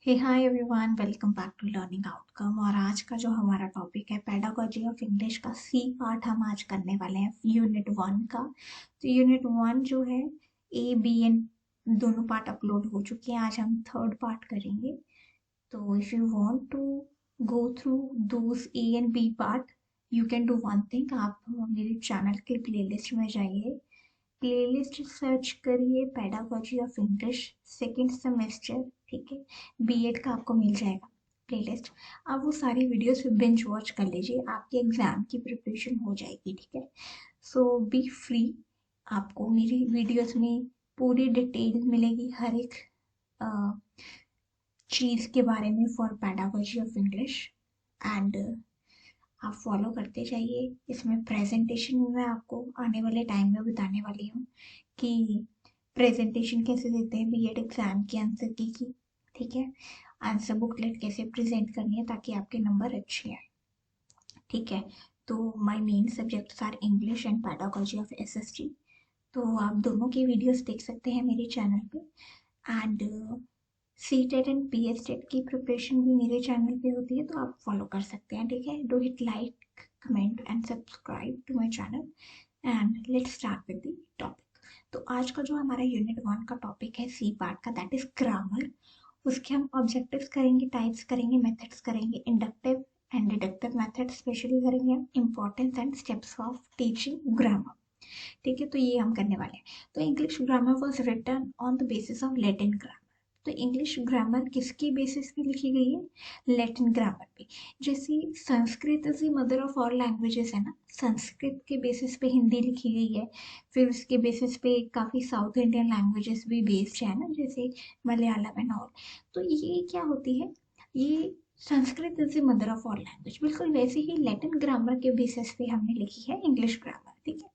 Hey hi everyone, welcome back to learning outcome. और आज का जो हमारा टॉपिक है पेडागोजी ऑफ इंग्लिश का सी पार्ट हम आज करने वाले हैं यूनिट 1 का। तो यूनिट 1 जो है ए बी एंड दोनों पार्ट अपलोड हो चुके हैं। आज हम थर्ड पार्ट करेंगे। तो if you want to go through those A and B part you can do one thing. आप मेरे चैनल के प्लेलिस्ट में जाइए, प्लेलिस्ट सर्च करिए pedagogy of English second semester, ठीक है। बीएड का आपको मिल जाएगा प्लेलिस्ट। आप वो सारी वीडियोस पे बिंज वॉच कर लीजिए, आपके एग्जाम की प्रिपरेशन हो जाएगी, ठीक है। सो बी फ्री। आपको मेरी वीडियोस में पूरी डिटेल मिलेगी हर एक चीज़ के बारे में for pedagogy of English. And आप फॉलो करते जाइए। इसमें प्रेजेंटेशन मैं आपको आने वाले टाइम में बताने वाली हूँ कि प्रेजेंटेशन कैसे देते हैं बीएड एग्जाम के आंसर की, ठीक है। आंसर बुकलेट कैसे प्रेजेंट करनी है ताकि आपके नंबर अच्छे आए, ठीक है। तो my main subjects are English and pedagogy of SST. तो आप दोनों की वीडियोस देख सकते हैं मेरे चैनल पे। And CTET and PSTET की प्रिपरेशन भी मेरे चैनल पे होती है, तो आप फॉलो कर सकते हैं, ठीक है। Do hit like, comment and subscribe to my channel. And let's start with the topic. तो आज का जो हमारा यूनिट 1 का टॉपिक है सी पार्ट का, दैट इज ग्रामर। उसके हम ऑब्जेक्टिव्स करेंगे, टाइप्स करेंगे, मेथड्स करेंगे, inductive and deductive method specially करेंगे, importance and steps of teaching grammar, ठीक है। तो ये हम करने वाले हैं। तो English grammar was written on the basis of Latin grammar. तो इंग्लिश ग्रामर किसके बेसिस पे लिखी गई है? लैटिन ग्रामर पे। जैसे Sanskrit is the mother of all languages है ना, संस्कृत के बेसिस पे हिंदी लिखी गई है। फिर उसके बेसिस पे काफ़ी साउथ इंडियन लैंग्वेजेस भी बेस्ड है ना, जैसे मलयालम एंड ऑल। तो ये क्या होती है, ये Sanskrit is the mother of all language. बिल्कुल वैसे ही लैटिन ग्रामर के बेसिस पे हमने लिखी है इंग्लिश ग्रामर, ठीक है।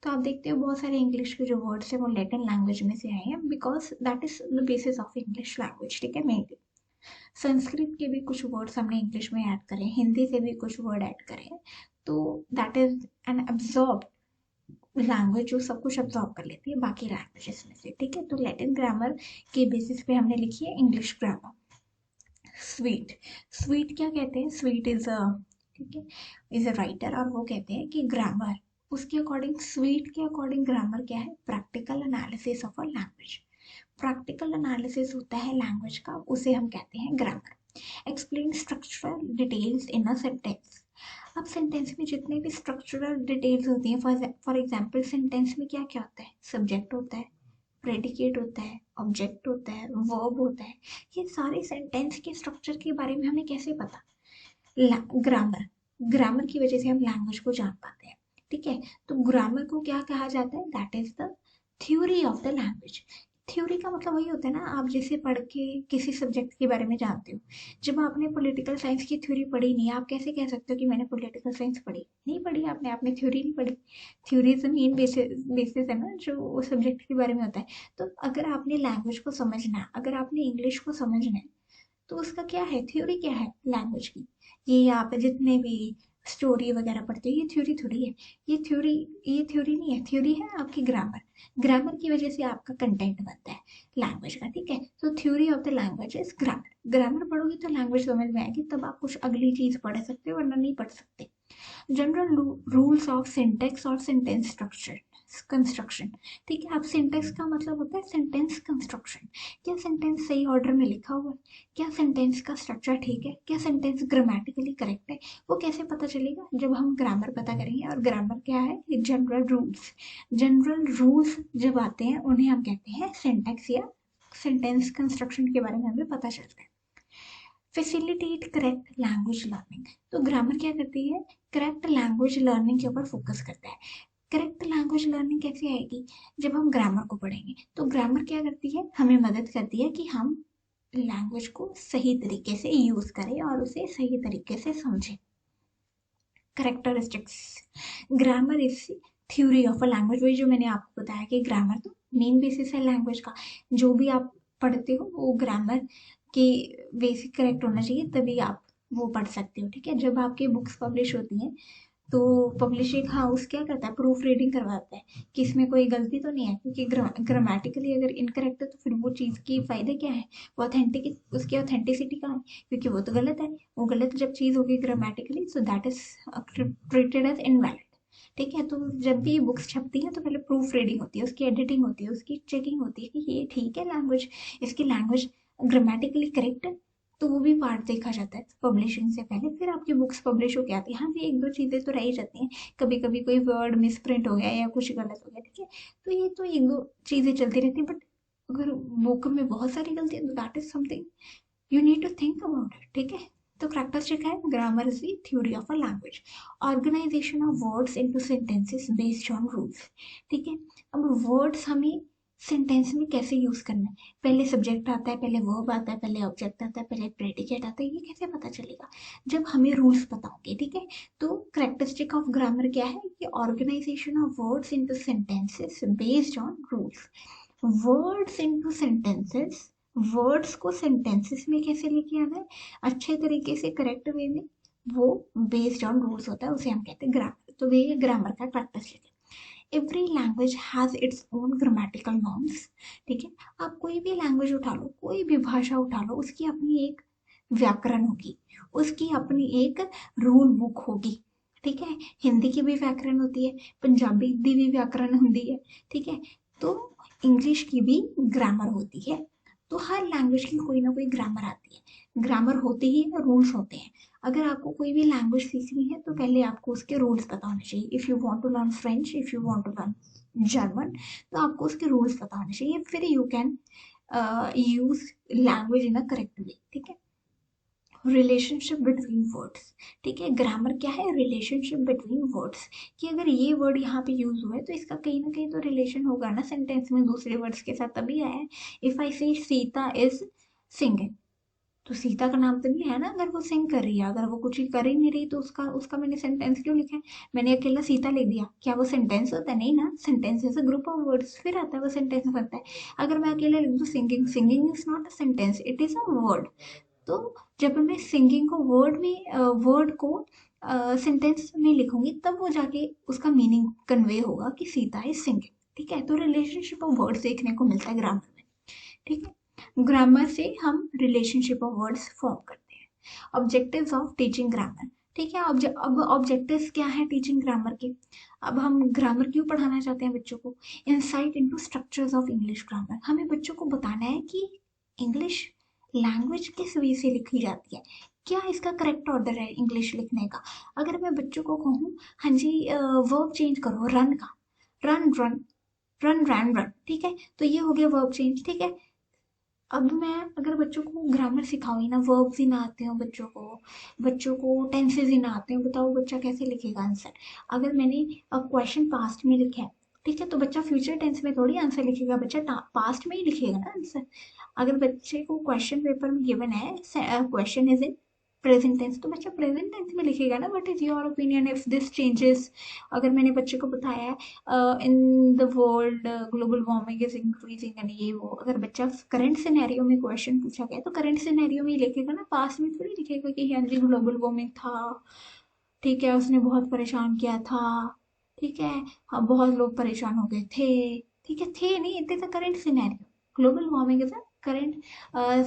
तो आप देखते हो बहुत सारे इंग्लिश के जो वर्ड्स हैं वो लैटिन लैंग्वेज में से आए हैं, because that is the basis of English language, ठीक है। मेनली संस्कृत के भी कुछ वर्ड्स हमने इंग्लिश में ऐड करे, हिंदी से भी कुछ वर्ड ऐड करे हैं। तो that is an absorb language जो सब कुछ अब्जॉर्ब कर लेती है बाकी लैंग्वेजेस में से, ठीक है। तो लैटिन ग्रामर के बेसिस पे हमने लिखी है इंग्लिश ग्रामर। स्वीट, स्वीट क्या कहते हैं? स्वीट इज अ, ठीक है, इज अ राइटर। और वो कहते हैं कि ग्रामर, उसके अकॉर्डिंग स्वीट के अकॉर्डिंग ग्रामर क्या है? Practical analysis of a language. Practical analysis होता है लैंग्वेज का, उसे हम कहते हैं grammar. Explain structural details in a sentence. अब सेंटेंस में जितने भी स्ट्रक्चरल डिटेल्स होती हैं, फॉर एग्जाम्पल सेंटेंस में क्या क्या होता है? सब्जेक्ट होता है, प्रेडिकेट होता है, ऑब्जेक्ट होता है, वर्ब होता है। ये सारे सेंटेंस के स्ट्रक्चर के बारे में हमें कैसे पता? ग्रामर, ग्रामर की वजह से हम लैंग्वेज को जान पाते हैं, ठीक है। तो ग्रामर को क्या कहा जाता है? That is the theory of the language. Theory का मतलब वही होता है ना, आप जैसे पढ़ के किसी सब्जेक्ट के बारे में जानते हो। जब आपने पॉलिटिकल साइंस की थ्योरी पढ़ी नहीं, आप कैसे कह सकते हो कि मैंने पॉलिटिकल साइंस पढ़ी? नहीं पढ़ी आपने थ्योरी नहीं पढ़ी। Theory is the main basis है ना, जो वो सब्जेक्ट के बारे में होता है। तो अगर आपने लैंग्वेज को समझना है, अगर आपने इंग्लिश को समझना है, तो उसका क्या है? थ्योरी क्या है लैंग्वेज की? ये आप जितने भी स्टोरी वगैरह पढ़ते हो, ये थ्योरी थोड़ी है। ये थ्योरी नहीं है, थ्योरी है आपकी ग्रामर। ग्रामर की वजह से आपका कंटेंट बनता है लैंग्वेज का, ठीक है। तो theory of the language is grammar. Grammar पढ़ोगे तो लैंग्वेज समझ में आएगी, तब आप कुछ अगली चीज पढ़ सकते हो, वरना नहीं पढ़ सकते। जनरल रूल्स ऑफ सिंटेक्स और सेंटेंस स्ट्रक्चर कंस्ट्रक्शन, ठीक है। अब सिंटेक्स का मतलब होता है सेंटेंस कंस्ट्रक्शन। क्या सेंटेंस सही ऑर्डर में लिखा हुआ है? क्या सेंटेंस का स्ट्रक्चर ठीक है? क्या सेंटेंस ग्रामेटिकली करेक्ट है? वो कैसे पता चलेगा? जब हम ग्रामर पता करेंगे। और ग्रामर क्या है? General rules. जनरल रूल्स जब आते हैं उन्हें हम कहते हैं सिंटेक्स या सेंटेंस कंस्ट्रक्शन के बारे में हमें पता चलता है। Facilitate correct language learning. तो ग्रामर क्या करती है? करेक्ट लैंग्वेज लर्निंग के ऊपर फोकस करता है। करेक्ट लैंग्वेज लर्निंग कैसे आएगी? जब हम ग्रामर को पढ़ेंगे। तो ग्रामर क्या करती है? हमें मदद करती है कि हम लैंग्वेज को सही तरीके से यूज करें और उसे सही तरीके से समझें। Characteristics, grammar is theory of a language. वही जो मैंने आपको बताया कि ग्रामर तो मेन बेसिस है लैंग्वेज का। जो भी आप पढ़ते हो वो ग्रामर के बेसिक करेक्ट होना चाहिए, तभी आप वो पढ़ सकते हो, ठीक है। जब आपकी बुक्स पब्लिश होती हैं तो पब्लिशिंग हाउस क्या करता है, प्रूफ रीडिंग करवाता है कि इसमें कोई गलती तो नहीं है, क्योंकि ग्रामेटिकली अगर इनकरेक्ट है तो फिर वो चीज़ की फ़ायदा क्या है, वो ऑथेंटिक उसकी ऑथेंटिसिटी कहाँ है, क्योंकि वो तो गलत है। वो गलत जब चीज़ होगी grammatically, so that is treated as invalid. ठीक है, तो जब भी बुक्स छपती हैं तो पहले प्रूफ रीडिंग होती है, उसकी एडिटिंग होती है, उसकी चेकिंग होती है कि ये ठीक है लैंग्वेज, इसकी लैंग्वेज ग्रामेटिकली करेक्ट है, तो वो भी पार्ट देखा जाता है पब्लिशिंग से पहले। फिर आपकी बुक्स पब्लिश होके आती है। हाँ जी, एक दो चीज़ें तो रह ही जाती हैं, कभी कभी कोई वर्ड मिस प्रिंट हो गया या कुछ गलत हो गया, ठीक है, तो ये तो एक दो चीज़ें चलती रहती हैं। बट अगर बुक में बहुत सारी गलती है तो that is something you need to think about it. ठीक है, तो कैरेक्टरिस्टिक है grammar is the theory of a language, organization of words into sentences based on rules. ठीक है, अब वर्ड्स हमें सेंटेंस में कैसे यूज करना है, पहले सब्जेक्ट आता है, पहले वर्ब आता है, पहले ऑब्जेक्ट आता है, पहले प्रेडिकेट आता है, ये कैसे पता चलेगा, जब हमें रूल्स पता होंगे। ठीक है, तो कैरेक्टरिस्टिक ऑफ ग्रामर क्या है कि organization of words into sentences based on rules. Words into sentences, words को सेंटेंसेस में कैसे लेके आना है अच्छे तरीके से, करेक्ट वे में, वो बेस्ड ऑन रूल्स होता है, उसे हम कहते हैं ग्रामर। तो ये ग्रामर का कैरेक्टरिस्टिक है। Every language has its own grammatical norms. ठीक है, आप कोई भी लैंग्वेज उठा लो, कोई भी भाषा उठा लो, उसकी अपनी एक व्याकरण होगी, उसकी अपनी एक रूल बुक होगी। ठीक है, हिंदी की भी व्याकरण होती है, पंजाबी की भी व्याकरण होती है। ठीक है, तो इंग्लिश की भी ग्रामर होती है। तो हर लैंग्वेज की कोई ना कोई ग्रामर आती है, ग्रामर होती ही रूल्स होते हैं। अगर आपको कोई भी लैंग्वेज सीखनी है तो पहले आपको उसके रूल्स पता होने चाहिए। If you want to learn French, if you want to learn German, तो आपको उसके रूल्स पता होने चाहिए, फिर you can use language in a correct way. ठीक है, रिलेशनशिप बिटवीन वर्ड्स। ठीक है, ग्रामर क्या है, रिलेशनशिप बिटवीन वर्ड्स, कि अगर ये वर्ड यहाँ पे यूज हुआ है तो इसका कहीं ना कहीं तो रिलेशन होगा ना सेंटेंस में दूसरे वर्ड्स के साथ, तभी आया है। इफ आई से सीता इज सिंगिंग, तो सीता का नाम तो नहीं है ना, अगर वो सिंग कर रही है, अगर वो कुछ कर ही नहीं रही तो उसका उसका मैंने सेंटेंस क्यों लिखा है, मैंने अकेला सीता लिख दिया, क्या वो सेंटेंस होता है, नहीं ना, sentence is a group of words, फिर आता है वो सेंटेंस बनता है। अगर मैं अकेले लिख दूँ singing, singing is not a sentence, it is a word. तो जब मैं सिंगिंग को वर्ड में वर्ड को सेंटेंस में लिखूंगी तब वो जाके उसका मीनिंग कन्वे होगा कि सीता इज सिंगिंग। ठीक है, तो रिलेशनशिप ऑफ वर्ड्स देखने को मिलता है ग्रामर में। ठीक है, ग्रामर से हम रिलेशनशिप ऑफ वर्ड्स फॉर्म करते हैं। Objectives of teaching grammar. ठीक है, अब ऑब्जेक्टिव्स क्या है टीचिंग ग्रामर के, अब हम ग्रामर क्यों पढ़ाना चाहते हैं बच्चों को, insight into structures of English grammar, हमें बच्चों को बताना है कि इंग्लिश लैंग्वेज किस वे से लिखी जाती है, क्या इसका करेक्ट ऑर्डर है इंग्लिश लिखने का। अगर मैं बच्चों को कहूँ हाँ जी वर्ब चेंज करो रन का, run run, run run run, ठीक है, तो ये हो गया वर्ब चेंज। ठीक है, अब मैं अगर बच्चों को ग्रामर सिखाऊंगी ना, वर्ब्स ही ना आते हो बच्चों को टेंसेज ही ना आते हो, बताओ बच्चा कैसे लिखेगा आंसर। अगर मैंने क्वेश्चन पास्ट में लिखा है, ठीक है, तो बच्चा फ्यूचर टेंस में थोड़ी आंसर लिखेगा, बच्चा पास्ट में ही लिखेगा ना आंसर। अगर बच्चे को क्वेश्चन पेपर में गिवन है question is in present tense, तो बच्चा प्रेजेंट टेंस में लिखेगा ना। What is your opinion if this changes. अगर मैंने बच्चे को बताया है in the world global warming is increasing and ये वो, अगर बच्चा करंट सिनेरियो में क्वेश्चन पूछा गया तो करंट सिनेरियो में ही लिखेगा ना, पास्ट में थोड़ी लिखेगा कि हाँ जी ग्लोबल वार्मिंग था, ठीक है, उसने बहुत परेशान किया था, ठीक है, हाँ बहुत लोग परेशान हो गए थे, ठीक है, थे नहीं, it is a current scenario. Global warming is a current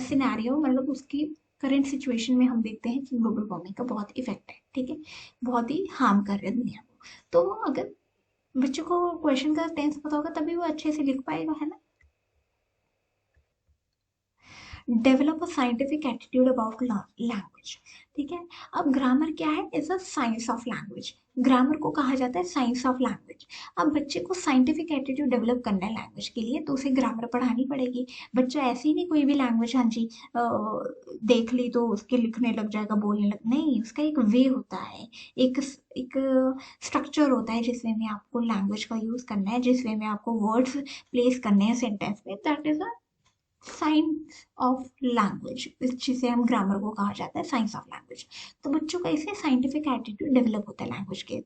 scenario, मतलब उसकी करंट सिचुएशन में हम देखते हैं कि ग्लोबल वार्मिंग का बहुत इफेक्ट है। ठीक है, बहुत ही हार्म कर रहे हैं दुनिया को। तो अगर बच्चों को क्वेश्चन का टेंस पता होगा तभी वो अच्छे से लिख पाएगा, है ना। Develop a scientific attitude about language. ठीक है, अब ग्रामर क्या है, is a science of language. Grammar को कहा जाता है साइंस ऑफ लैंग्वेज। अब बच्चे को साइंटिफिक एटीट्यूड डेवलप करना है लैंग्वेज के लिए, तो उसे ग्रामर पढ़ानी पड़ेगी। बच्चा ऐसे ही नहीं कोई भी लैंग्वेज हाँ जी देख ली तो उसके लिखने लग जाएगा, बोलने लग, नहीं, उसका एक वे होता है, एक एक स्ट्रक्चर होता है जिस वे में आपको लैंग्वेज का यूज करना है, जिस वे में आपको वर्ड्स प्लेस करने हैं सेंटेंस में, that is a science of language, जिसे हम ग्रामर को कहा जाता है साइंस ऑफ लैंग्वेज। तो बच्चों का इससे साइंटिफिक एटीट्यूड डेवलप होता है लैंग्वेज के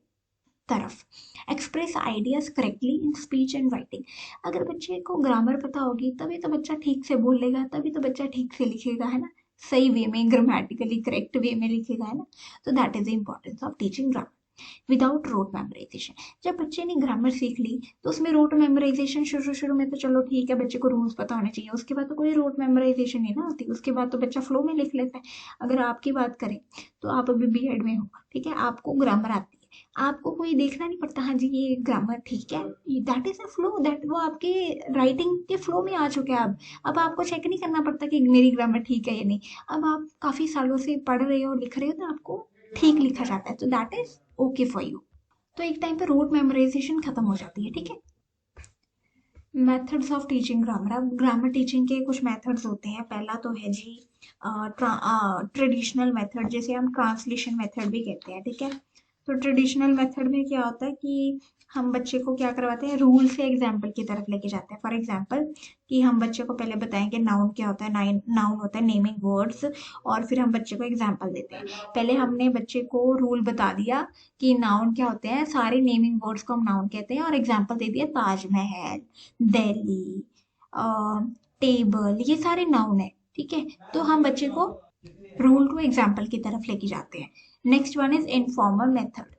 तरफ। Express ideas correctly in speech and writing. अगर बच्चे को ग्रामर पता होगी तभी तो बच्चा ठीक से बोलेगा, तभी तो बच्चा ठीक से लिखेगा, है ना, सही वे में, ग्रामेटिकली करेक्ट वे में लिखेगा, है ना। तो that is the importance of teaching grammar. Without rote memorization. जब बच्चे ने ग्रामर सीख ली तो उसमें रोट मेमोराइजेशन शुरू शुरू में तो चलो ठीक है, बच्चे को रूल्स पता होने चाहिए, उसके बाद तो कोई रोट मेमोराइजेशन नहीं ना होती, उसके बाद तो बच्चा फ्लो में लिख लेता है। अगर आपकी बात करें तो आप अभी बीएड में हो, ठीक है, आपको ग्रामर आती है, आपको कोई देखना नहीं पड़ता, हाँ जी ये ग्रामर ठीक है, that is a flow, that वो आपके राइटिंग के फ्लो में आ चुके हैं। अब आपको चेक नहीं करना पड़ता कि मेरी ग्रामर ठीक है या नहीं। अब आप काफी सालों से पढ़ रहे हो, लिख रहे हो, तो आपको ठीक लिखा जाता है, तो that is okay for you. तो एक टाइम पे रोट मेमोराइजेशन खत्म हो जाती है, ठीक है। Methods of teaching grammar. अब ग्रामर टीचिंग के कुछ मेथड्स होते हैं। पहला तो है जी ट्रेडिशनल मेथड, जिसे हम ट्रांसलेशन मेथड भी कहते हैं, ठीक है। तो ट्रेडिशनल मेथड में क्या होता है कि हम बच्चे को क्या करवाते हैं, रूल से एग्जाम्पल की तरफ लेके जाते हैं। फॉर एग्जाम्पल कि हम बच्चे को पहले बताएंगे नाउन क्या होता है, नाउन होता है नेमिंग वर्ड्स, और फिर हम बच्चे को एग्जाम्पल देते हैं। पहले हमने बच्चे को रूल बता दिया कि नाउन क्या होते हैं, सारे नेमिंग वर्ड्स को हम नाउन कहते हैं, और एग्जाम्पल दे दिया ताजमहल, दिल्ली, टेबल, ये सारे नाउन है, ठीक है। तो हम बच्चे को रूल टू एग्जाम्पल की तरफ लेके जाते हैं। Next one is informal method.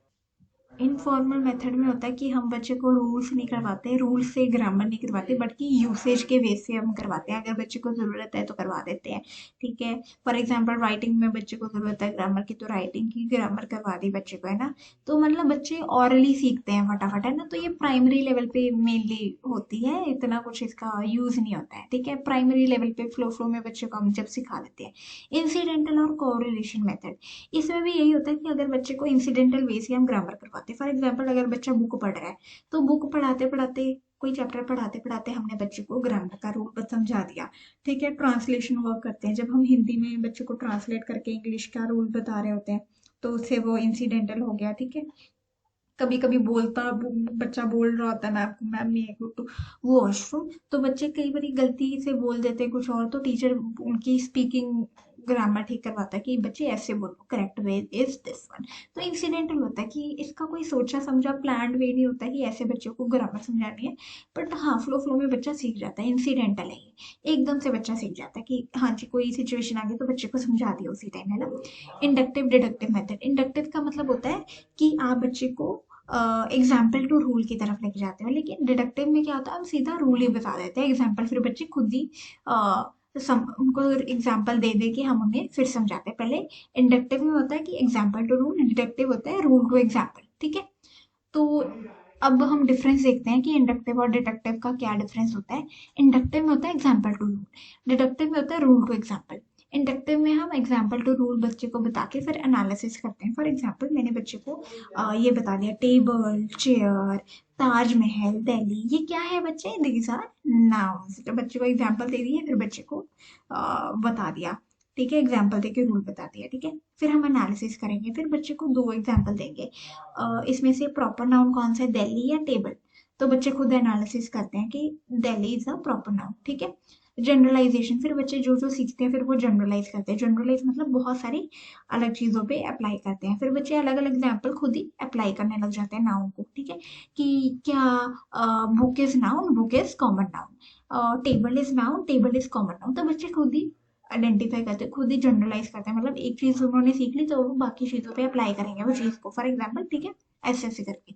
Informal method में होता है कि हम बच्चे को रूल्स नहीं करवाते, रूल्स से ग्रामर नहीं करवाते, बट कि यूसेज के बेस से हम करवाते हैं। अगर बच्चे को ज़रूरत है तो करवा देते हैं, ठीक है। फॉर एग्जांपल राइटिंग में बच्चे को ज़रूरत है ग्रामर की, तो राइटिंग की ग्रामर करवा दी बच्चे को, है ना। तो मतलब बच्चे ऑरली सीखते हैं फटाफट, है ना। तो ये प्राइमरी लेवल पे मेनली होती है, इतना कुछ इसका यूज़ नहीं होता है, ठीक है। प्राइमरी लेवल पे फ्लो फ्लो में बच्चे को हम जब सिखा देते हैं। इंसिडेंटल और कोरिलेशन मेथड, इसमें भी यही होता है कि अगर बच्चे को इंसिडेंटल वे से हम ग्रामर करवाते हैं। फॉर एग्जांपल अगर बच्चा बुक पढ़ रहा है, तो बुक पढ़ाते पढ़ाते, कोई चैप्टर पढ़ाते पढ़ाते हमने बच्चे को ग्रामर का रूल समझा दिया, ठीक है। ट्रांसलेशन वर्क करते हैं, जब हम हिंदी में बच्चे को ट्रांसलेट करके इंग्लिश का रूल बता रहे होते हैं, तो उससे वो इंसिडेंटल हो गया, ठीक है। कभी कभी बच्चा बोल रहा होता है मैम, मैम नहीं है तो वॉशरूम, तो बच्चे कई बार गलती से बोल देते हैं कुछ और, तो टीचर उनकी स्पीकिंग ग्रामर ठीक करवाता है कि बच्चे ऐसे बोलो, correct way is this one. तो इंसिडेंटल होता है कि इसका कोई सोचा समझा प्लान्ड वे नहीं होता कि ऐसे बच्चों को ग्रामर समझानी है, बट हाँ फ्लो फ्लो में बच्चा सीख जाता है। इंसिडेंटल है ये, एकदम से बच्चा सीख जाता है कि हाँ जी कोई सिचुएशन आ गई तो बच्चे को समझा दिया उसी टाइम, है ना। Inductive deductive method. इंडक्टिव का मतलब होता है कि आप बच्चे को एग्जाम्पल टू रूल की तरफ लेके जाते हैं, लेकिन डिडक्टिव में क्या होता है, हम सीधा रूल ही बता देते हैं, एग्जाम्पल फिर बच्चे खुद ही उनको एग्जाम्पल दे दे के हम उन्हें फिर समझाते हैं। पहले इंडक्टिव में होता है कि एग्जाम्पल टू रूल, डिडक्टिव होता है रूल टू एग्जाम्पल, ठीक है। तो अब हम डिफरेंस देखते हैं कि इंडक्टिव और डिडक्टिव का क्या डिफरेंस होता है। इंडक्टिव में होता है एग्जाम्पल टू रूल, डिडक्टिव में होता है रूल टू एग्जाम्पल। इंडक्टिव में हम एग्जाम्पल टू रूल बच्चे को बता के फिर एनालिसिस करते हैं। फॉर एग्जाम्पल मैंने बच्चे को ये बता दिया, टेबल, चेयर, ताजमहल, दिल्ली, ये क्या है बच्चे, दीज आर नाउन्स। तो बच्चे को एग्जाम्पल दे दिए, फिर बच्चे को बता दिया, ठीक है, एग्जाम्पल देके रूल बता दिया, ठीक है। फिर हम एनालिसिस करेंगे, फिर बच्चे को दो एग्जाम्पल देंगे, इसमें से प्रॉपर नाउन कौन सा है, दिल्ली या टेबल। तो बच्चे खुद एनालिसिस करते हैं कि Delhi is a proper noun, ठीक है। जनरलाइजेशन, फिर बच्चे जो जो सीखते हैं फिर वो जनरलाइज करते हैं। जनरलाइज मतलब बहुत सारी अलग चीज़ों पे अप्लाई करते हैं, फिर बच्चे अलग अलग एग्जाम्पल खुद ही अप्लाई करने लग जाते हैं नाउन को, ठीक है। कि क्या book is noun, book is common noun, table is noun, table is common noun. तो बच्चे खुद ही आइडेंटिफाई करते हैं, खुद ही जनरलाइज करते हैं, मतलब एक चीज़ उन्होंने सीख ली तो वो बाकी चीज़ों पे अप्लाई करेंगे वो चीज़ को, फॉर एग्जाम्पल, ठीक है। ऐसे ऐसे करके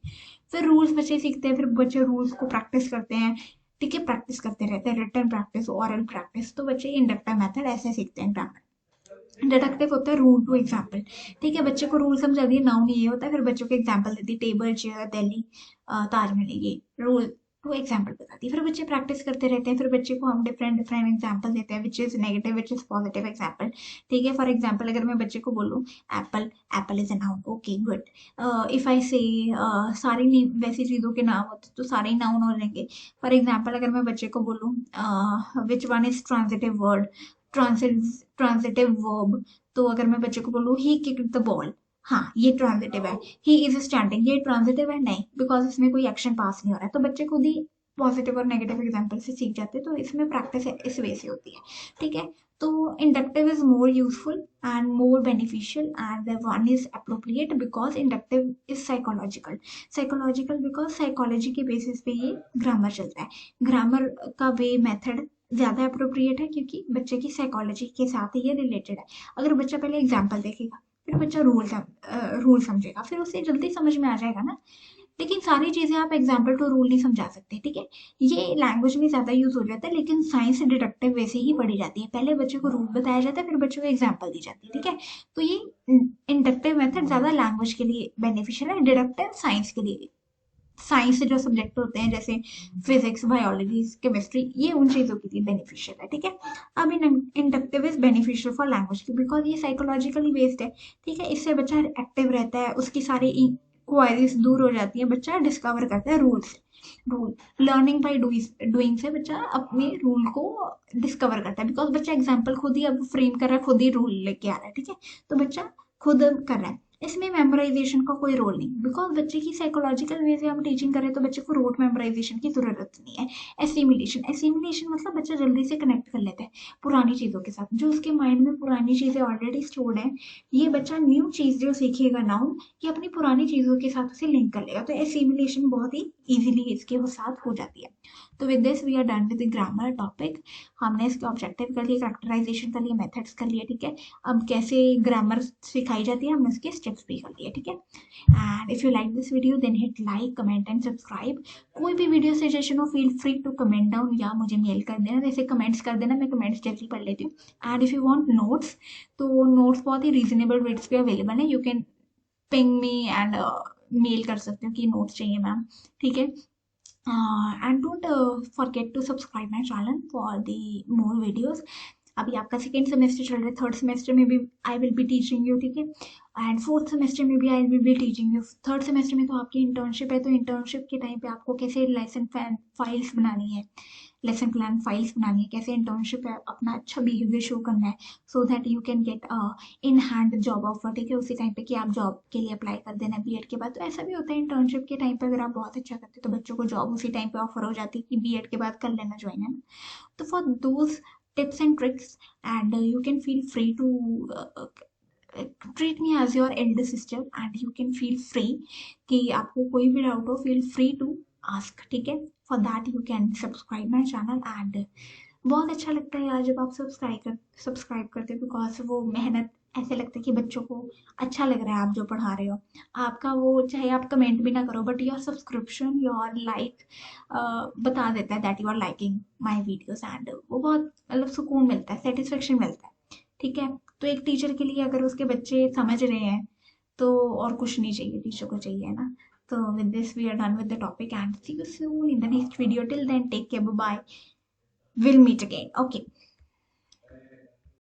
फिर रूल्स बच्चे सीखते हैं, फिर बच्चे रूल्स को प्रैक्टिस करते हैं, ठीक है, प्रैक्टिस करते रहते हैं, रिटर्न प्रैक्टिस, ओरल प्रैक्टिस। तो बच्चे इंडक्टिव मेथड ऐसे सीखते हैं ग्रामर। डिडक्टिव होता है रूल टू एग्जाम्पल, ठीक है, बच्चे को रूल समझा दिए, नाउन ये होता है, फिर बच्चों को एग्जाम्पल देती, टेबल, चेयर, दिल्ली, ताजमहल, ये रूल टू एग्जाम्पल बताती है। फिर बच्चे प्रैक्टिस करते रहते हैं, फिर बच्चे को हम डिफरेंट डिफरेंट एग्जाम्पल देते हैं, which is negative, which is positive example, ठीक है। फॉर एग्जाम्पल अगर मैं बच्चे को बोलूँ Apple, Apple is a noun, okay good. If I से सारी वैसी चीज़ों के नाम होते तो सारे ही नाउन हो जाएंगे। फॉर एग्जाम्पल अगर मैं बच्चे को बोलूँ which one is transitive word, transitive verb, तो अगर मैं बच्चे को बोलूँ ही किक्ड द बॉल, हाँ ये ट्रांजिटिव है। ही इज स्टैंडिंग, ये ट्रांजिटिव है नहीं, बिकॉज इसमें कोई एक्शन पास नहीं हो रहा है। तो बच्चे खुद ही पॉजिटिव और नेगेटिव एग्जाम्पल से सीख जाते हैं, तो इसमें प्रैक्टिस इस वे से होती है, ठीक है। तो inductive is more useful and more beneficial and the one is appropriate because inductive is psychological. Psychological because psychology के बेसिस पे ये ग्रामर चलता है। ग्रामर का वे मेथड ज़्यादा अप्रोप्रिएट है क्योंकि बच्चे की साइकोलॉजी के साथ ही ये रिलेटेड है। अगर बच्चा पहले एग्जाम्पल देखेगा, फिर बच्चा रूल समझेगा, फिर उसे जल्दी समझ में आ जाएगा ना। लेकिन सारी चीज़ें आप एग्जाम्पल टू रूल नहीं समझा सकते, ठीक है। ये लैंग्वेज में ज़्यादा यूज हो जाता है, लेकिन साइंस डिडक्टिव वैसे ही पढ़ी जाती है। पहले बच्चे को रूल बताया जाता है, फिर बच्चे को एग्जाम्पल दी जाती है, ठीक है। तो ये इंडक्टिव मेथड ज़्यादा लैंग्वेज के लिए बेनिफिशियल है, डिडक्टिव साइंस के लिए। साइंस से जो सब्जेक्ट होते हैं जैसे फिजिक्स, बायोलॉजी, केमिस्ट्री, ये उन चीज़ों के लिए बेनिफिशियल है, ठीक है। अब inductive is beneficial for language because ये साइकोलॉजिकली बेस्ड है, ठीक है। इससे बच्चा एक्टिव रहता है, उसकी सारी क्वारीज दूर हो जाती है, बच्चा डिस्कवर करता है rules. Rule learning by doing से बच्चा अपने रूल को डिस्कवर करता है, बिकॉज बच्चा एग्जाम्पल खुद ही अब फ्रेम कर रहा है, खुद ही रूल लेके आ रहा है, ठीक है। तो बच्चा खुद कर रहा है, इसमें मेमोराइजेशन का कोई रोल नहीं, बिकॉज बच्चे की साइकोलॉजिकल वे से हम टीचिंग करें तो बच्चे को रोट मेमोराइजेशन की जरूरत नहीं है। एसिमिलेशन मतलब बच्चा जल्दी से कनेक्ट कर लेता है पुरानी चीज़ों के साथ, जो उसके माइंड में पुरानी चीज़ें ऑलरेडी स्टोर्ड है। ये बच्चा न्यू चीज़ जो सीखेगा नाउ, ये अपनी पुरानी चीज़ों के साथ उसे लिंक कर लेगा, तो एसिमिलेशन बहुत ही ईजिली इसके साथ हो जाती है। तो with this we are done with the grammar topic. हमने इसके ऑब्जेक्टिव कर लिए, कैरेक्टराइजेशन कर लिए, मेथड्स कर लिए, ठीक है। अब कैसे ग्रामर सिखाई जाती है हमने उसके स्टेप्स भी कर लिए, ठीक है। And if you like this video then hit like, comment and subscribe. कोई भी वीडियो सजेशन हो feel free to comment down या मुझे मेल कर देना, जैसे कमेंट्स कर देना, मैं कमेंट्स जल्दी पढ़ लेती हूँ। And if you want notes, तो नोट्स बहुत ही रीजनेबल रेट्स पे अवेलेबल है, you can ping me and mail कर सकते हो कि नोट्स चाहिए मैम, ठीक है। And don't forget to subscribe my channel for the more videos. अभी आपका सेकेंड सेमेस्टर चल रहा है, थर्ड सेमेस्टर में भी I will be teaching you, ठीक है। एंड फोर्थ सेमेस्टर में भी I will be teaching you. Third semester में तो आपकी इंटर्नशिप है, तो इंटर्नशिप के टाइम पे आपको कैसे लेसन फाइल्स बनानी है, लेसन प्लान फाइल्स बनानी है, कैसे इंटर्नशिप है अपना अच्छा बिहेवियर शो करना है, so that you can get in hand job offer, ठीक है। उसी टाइम पे कि आप जॉब के लिए अप्लाई कर देना बीएड के बाद। तो ऐसा भी होता है इंटर्नशिप के टाइम पे अगर आप बहुत अच्छा करते तो बच्चों को जॉब उसी टाइम पे ऑफर हो जाती है कि बीएड के बाद कर लेना ज्वाइन, है ना। तो for those tips and tricks, and you can feel free to treat me as your elder sister, and you can feel free कि आपको कोई भी डाउट हो, feel free to ask, ठीक है। for that you can subscribe my channel, and बहुत अच्छा लगता है यार जब आप सब्सक्राइब करते हो, बिकॉज वो मेहनत ऐसे लगता है कि बच्चों को अच्छा लग रहा है आप जो पढ़ा रहे हो। आपका वो चाहे आप कमेंट भी ना करो, but your subscription, your like बता देता है that you are liking my videos, and वो बहुत मतलब सुकून मिलता है, सेटिस्फेक्शन मिलता है, ठीक है। तो एक टीचर के लिए अगर उसके बच्चे समझ रहे हैं तो और कुछ नहीं चाहिए टीचर को, चाहिए ना। तो with this we are done with the topic, and see you soon in the next video. Till then take care, bye, we'll meet again, okay।